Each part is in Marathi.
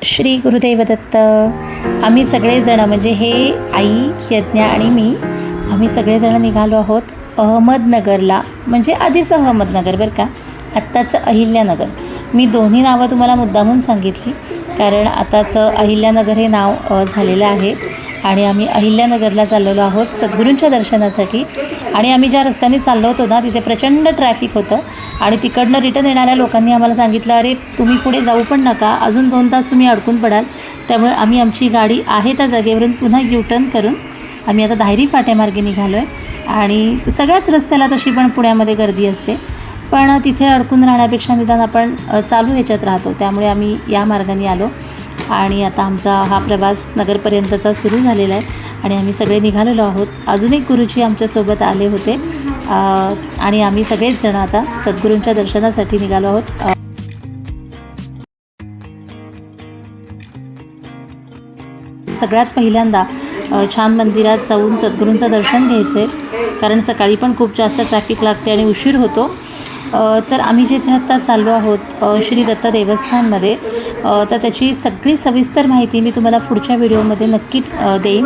श्री गुरुदेव दत्त. आम्ही सगळेजण म्हणजे हे आई, यज्ञा आणि मी, आम्ही सगळेजण निघालो आहोत अहमदनगरला. म्हणजे आधीच अहमदनगर बरं का, आत्ताचं अहिल्यानगर. मी दोन्ही नावं तुम्हाला मुद्दामून सांगितली कारण आताचं अहिल्यानगर हे नाव झालेलं आहे आणि आम्ही अहिल्यानगरला चाललेलो आहोत सद्गुरूंच्या दर्शनासाठी. आणि आम्ही ज्या रस्त्याने चाललो होतो ना, तिथे प्रचंड ट्रॅफिक होतं आणि तिकडनं रिटर्न येणाऱ्या लोकांनी आम्हाला सांगितलं, अरे तुम्ही पुढे जाऊ पण नका, अजून 2 तास तुम्ही अडकून पडाल. त्यामुळे आम्ही आमची गाडी आहे त्या जागेवरून पुन्हा U-टर्न करून आम्ही आता धायरी फाट्यामार्गे निघालो आहे. आणि सगळ्याच रस्त्याला तशी पण पुण्यामध्ये गर्दी असते, पण तिथे अडकून राहण्यापेक्षा निदान आपण चालू ह्याच्यात राहतो, त्यामुळे आम्ही या मार्गाने आलो. आणि आता आमचा हा प्रवास नगरपर्यंतचा सुरू झालेला आहे आणि आम्ही सगळे निघालेलो आहोत. अजून एक गुरुजी आमच्यासोबत आले होते आणि आम्ही सगळेच जण आता सद्गुरूंच्या दर्शनासाठी निघालो आहोत. सगळ्यात पहिल्यांदा छान मंदिरात जाऊन सद्गुरूंचं दर्शन घ्यायचं आहे कारण सकाळी पण खूप जास्त ट्रॅफिक लागते आणि उशीर होतो. तर आम्ही जिथे आत्ता चाललो आहोत श्री दत्त देवस्थानमध्ये, तर त्याची सगळी सविस्तर माहिती मी तुम्हाला पुढच्या व्हिडिओमध्ये नक्की देईन.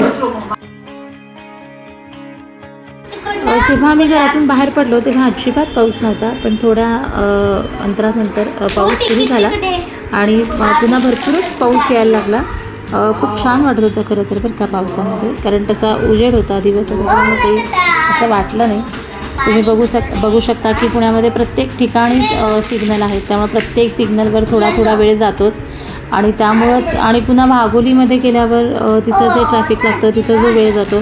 जेव्हा आम्ही घरातून बाहेर पडलो तेव्हा अजिबात पाऊस नव्हता, पण थोड्या अंतरानंतर पाऊस सुरू झाला आणि पुन्हा भरपूरच पाऊस यायला लागला. खूप छान वाटत होतं खरं तर बरं का पावसामध्ये, कारण तसा उजेड होता, दिवस होता, त्यामुळे काही असं वाटलं नाही. तुम्ही बघू शकता की पुण्यामध्ये प्रत्येक ठिकाणी सिग्नल आहेत, त्यामुळे प्रत्येक सिग्नलवर थोडा वेळ जातोच आणि त्यामुळंच. आणि पुन्हा वाघोलीमध्ये गेल्यावर तिथं जे ट्रॅफिक लागतं तिथं जो वेळ जातो,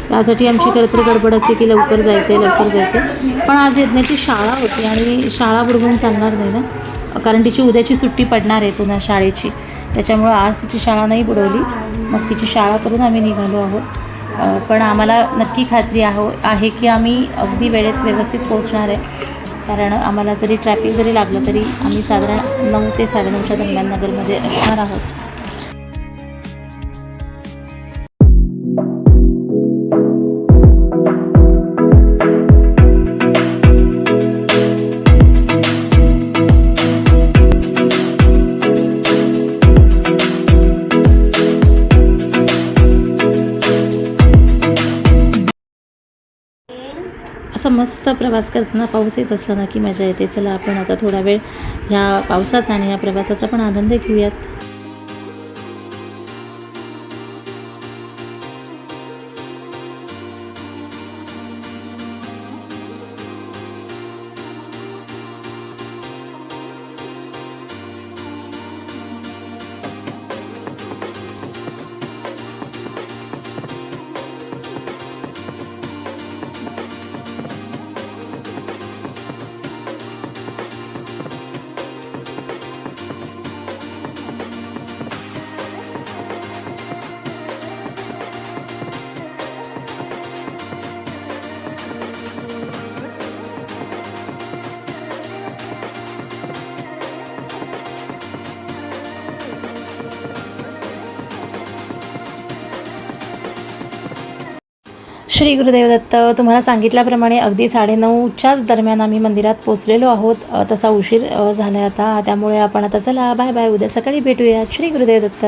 त्यासाठी आमची खरं तर गडबड असते की लवकर जायचं. पण आज यज्ञाची शाळा होती आणि शाळा बुडवून चालणार नाही ना, कारण तिची उद्याची सुट्टी पडणार आहे पुन्हा शाळेची, त्याच्यामुळं आज तिची शाळा नाही बुडवली. मग तिची शाळा करून आम्ही निघालो आहोत. पण आम्हाला नक्की खात्री आहे की आम्ही अगदी वेळेत व्यवस्थित पोहोचणार आहे, कारण आम्हाला जरी ट्रॅफिक जरी लागलं तरी आम्ही साधारण 9 ते 9:30च्या दरम्यान नगरमध्ये असणार आहोत. असं मस्त प्रवास करताना पाऊस येत असला ना की मजा येते. चला आपण आता थोडा वेळ ह्या पावसाचा आणि या प्रवासाचा पण आनंद घेऊयात. श्री गुरुदेव दत्त. तुम्हाला सांगितल्याप्रमाणे अगदी 9:30च्याच दरम्यान आम्ही मंदिरात पोचलेलो आहोत. तसा उशीर झाला आता, त्यामुळे आपण आता चला बाय बाय, उद्या सकाळी भेटूया. श्री गुरुदेव दत्त.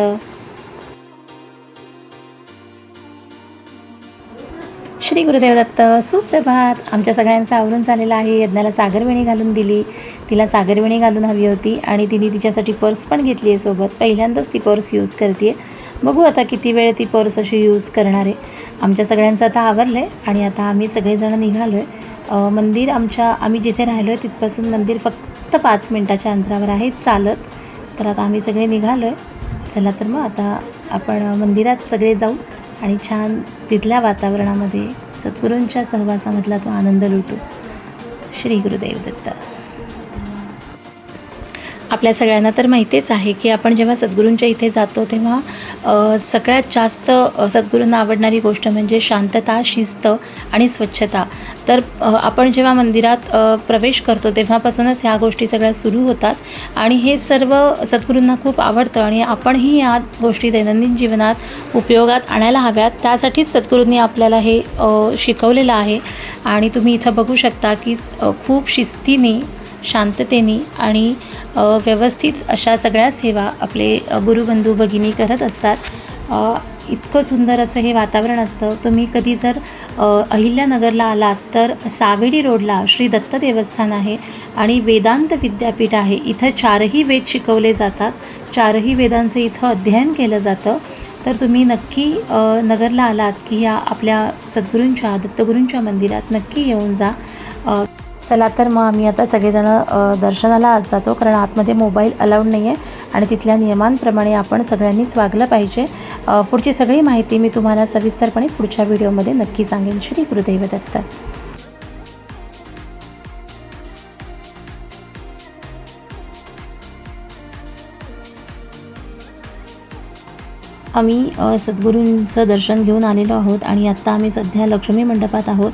श्री गुरुदेव दत्त. सुप्रभात. आमच्या सगळ्यांचं आवरून झालेलं आहे. यज्ञाला सागरवेणी घालून दिली, तिला सागरवेणी घालून हवी होती आणि तिने तिच्यासाठी पर्स पण घेतली आहे सोबत. पहिल्यांदाच ती पर्स यूज करते. बघू आता किती वेळ ती पर्स अशी यूज करणार आहे. आमच्या सगळ्यांचं आता आवरलं आहे आणि आता आम्ही सगळेजण निघालो आहे. मंदिर आम्ही जिथे राहिलो आहे तिथपासून मंदिर फक्त 5 मिनिटाच्या अंतरावर आहे चालत. तर आता आम्ही सगळे निघालो आहे. चला तर मग आता आपण मंदिरात सगळे जाऊ आणि छान तिथल्या वातावरणामध्ये सद्गुरूंच्या सहवासामधला तो आनंद लुटू. श्री गुरुदेव दत्त. आपल्या सगळ्यांना तर माहितीच आहे की आपण जेव्हा सद्गुरूंच्या इथे जातो तेव्हा सगळ्यात जास्त सद्गुरूंना आवडणारी गोष्ट म्हणजे शांतता, शिस्त आणि स्वच्छता. तर आपण जेव्हा मंदिरात प्रवेश करतो तेव्हापासूनच ह्या गोष्टी सगळ्या सुरू होतात आणि हे सर्व सद्गुरूंना खूप आवडतं आणि आपणही या गोष्टी दैनंदिन जीवनात उपयोगात आणायला हव्यात. त्यासाठीच सद्गुरूंनी आपल्याला हे शिकवलेलं आहे. आणि तुम्ही इथं बघू शकता की खूप शिस्तीने शांततेने आणि व्यवस्थित अशा सगळ्या सेवा आपले गुरुबंधू भगिनी करत असतात. इतकं सुंदर असं हे वातावरण असतं. तुम्ही कधी जर अहिल्यानगरला आलात तर सावेडी रोडला श्री दत्त देवस्थान आहे आणि वेदांत विद्यापीठ आहे. इथं 4ही वेद शिकवले जातात. 4ही वेदांचं इथं अध्ययन केलं जातं. तर तुम्ही नक्की नगरला आलात की या आपल्या सद्गुरूंच्या दत्तगुरूंच्या मंदिरात नक्की येऊन जा. चला तर मग आम्ही आता सगळेजणं दर्शनाला आज जातो, कारण आतमध्ये मोबाईल अलाउड नाही आहे आणि तिथल्या नियमांप्रमाणे आपण सगळ्यांनीच वागलं पाहिजे. पुढची सगळी माहिती मी तुम्हाला सविस्तरपणे पुढच्या व्हिडिओमध्ये नक्की सांगेन. श्री गुरुदेव दत्त. आम्ही सद्गुरूंचं दर्शन घेऊन आलेलो आहोत आणि आत्ता आम्ही सध्या लक्ष्मी मंडपात आहोत.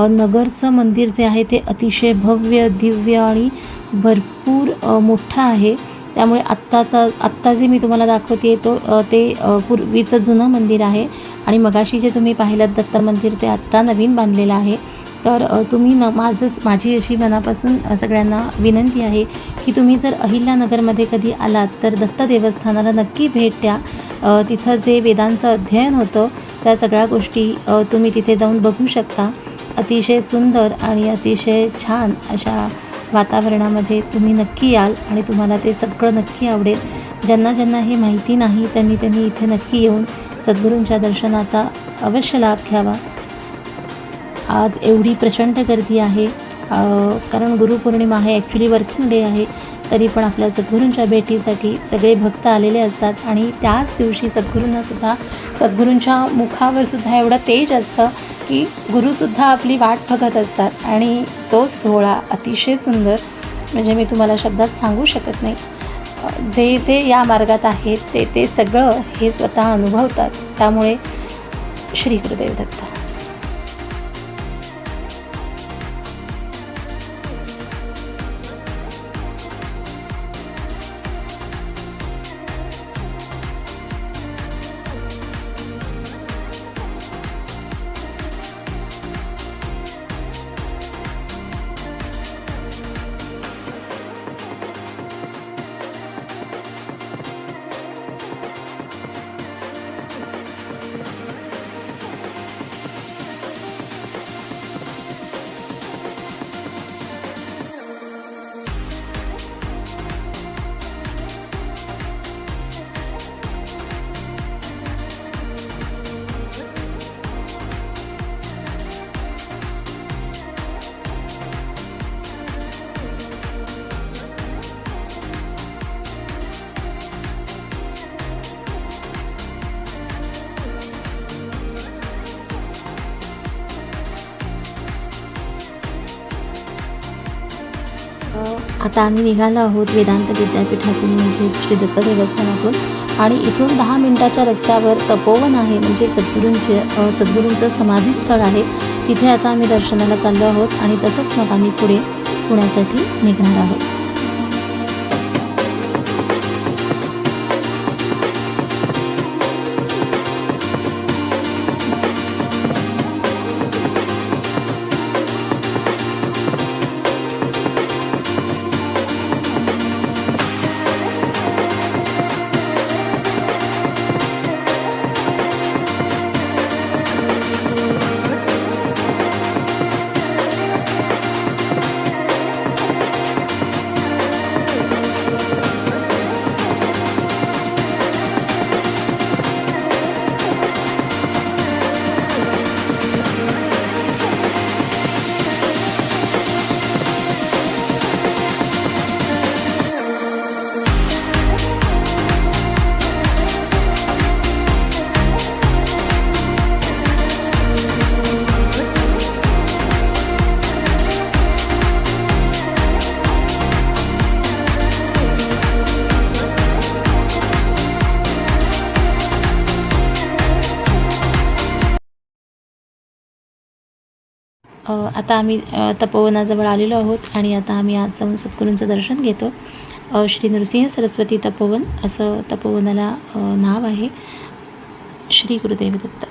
नगरचं मंदिर जे आहे ते अतिशय भव्य दिव्य आणि भरपूर मोठं आहे. त्यामुळे आत्ता जे मी तुम्हाला दाखवते ते पूर्वीचं जुनं मंदिर आहे आणि मगाशी जे तुम्ही पाहिलं दत्त मंदिर ते आत्ता नवीन बांधलेलं आहे. तर तुम्ही माझी अशी मनापासून सगळ्यांना विनंती आहे की तुम्ही जर अहिल्यानगरमध्ये कधी आलात तर दत्त देवस्थानाला नक्की भेट द्या. तिथं जे वेदांचं अध्ययन होतं त्या सगळ्या गोष्टी तुम्ही तिथे जाऊन बघू शकता. अतिशय सुंदर आणि अतिशय छान अशा वातावरणामध्ये तुम्ही नक्की याल आणि तुम्हाला ते सगळं नक्की आवडेल. ज्यांना ज्यांना हे माहिती नाही त्यांनी इथे नक्की येऊन सद्गुरूंच्या दर्शनाचा अवश्य लाभ घ्यावा. आज एवढी प्रचंड गर्दी आहे कारण गुरुपौर्णिमा आहे, ॲक्च्युली वर्किंग डे आहे, तरी पण आपल्या सद्गुरूंच्या भेटीसाठी सगळे भक्त आलेले असतात आणि त्याच दिवशी सद्गुरूंच्या मुखावर सुद्धा एवढं तेज असतं की गुरुसुद्धा आपली वाट बघत असतात आणि तो सोहळा अतिशय सुंदर, म्हणजे मी तुम्हाला शब्दात सांगू शकत नाही. जे जे या मार्गात आहेत ते सगळं हे स्वतः अनुभवतात. त्यामुळे श्री गुरुदेव दत्त. आता आम्ही निघालो आहोत वेदांत विद्यापीठातून, म्हणजे श्री दत्त देवस्थानातून, आणि इथून 10 मिनिटाच्या रस्त्यावर तपोवन आहे, म्हणजे सद्गुरूंचं समाधीस्थळ आहे. तिथे आता आम्ही दर्शनाला चाललो आहोत आणि तसंच मग आम्ही पुढे पुण्यासाठी निघणार आहोत. आता आम्ही तपोवनाजवळ आलेलो आहोत आणि आता आम्ही आज जाऊन सद्गुरूंचं दर्शन घेतो. श्री नृसिंह सरस्वती तपोवन असं तपोवनाला नाव आहे. श्री गुरुदेव दत्त.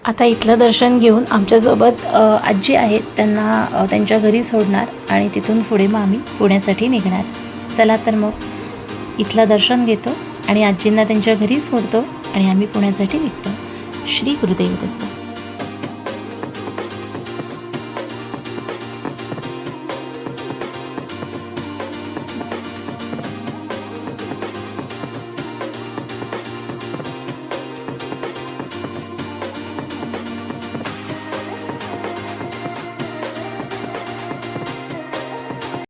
आता इथलं दर्शन घेऊन आमच्यासोबत आजी आहेत, त्यांना त्यांच्या घरी सोडणार आणि तिथून पुढे मग आम्ही पुण्यासाठी निघणार. चला तर मग इथलं दर्शन घेतो आणि आजींना त्यांच्या घरी सोडतो आणि आम्ही पुण्यासाठी निघतो. श्री गुरुदेव दत्त.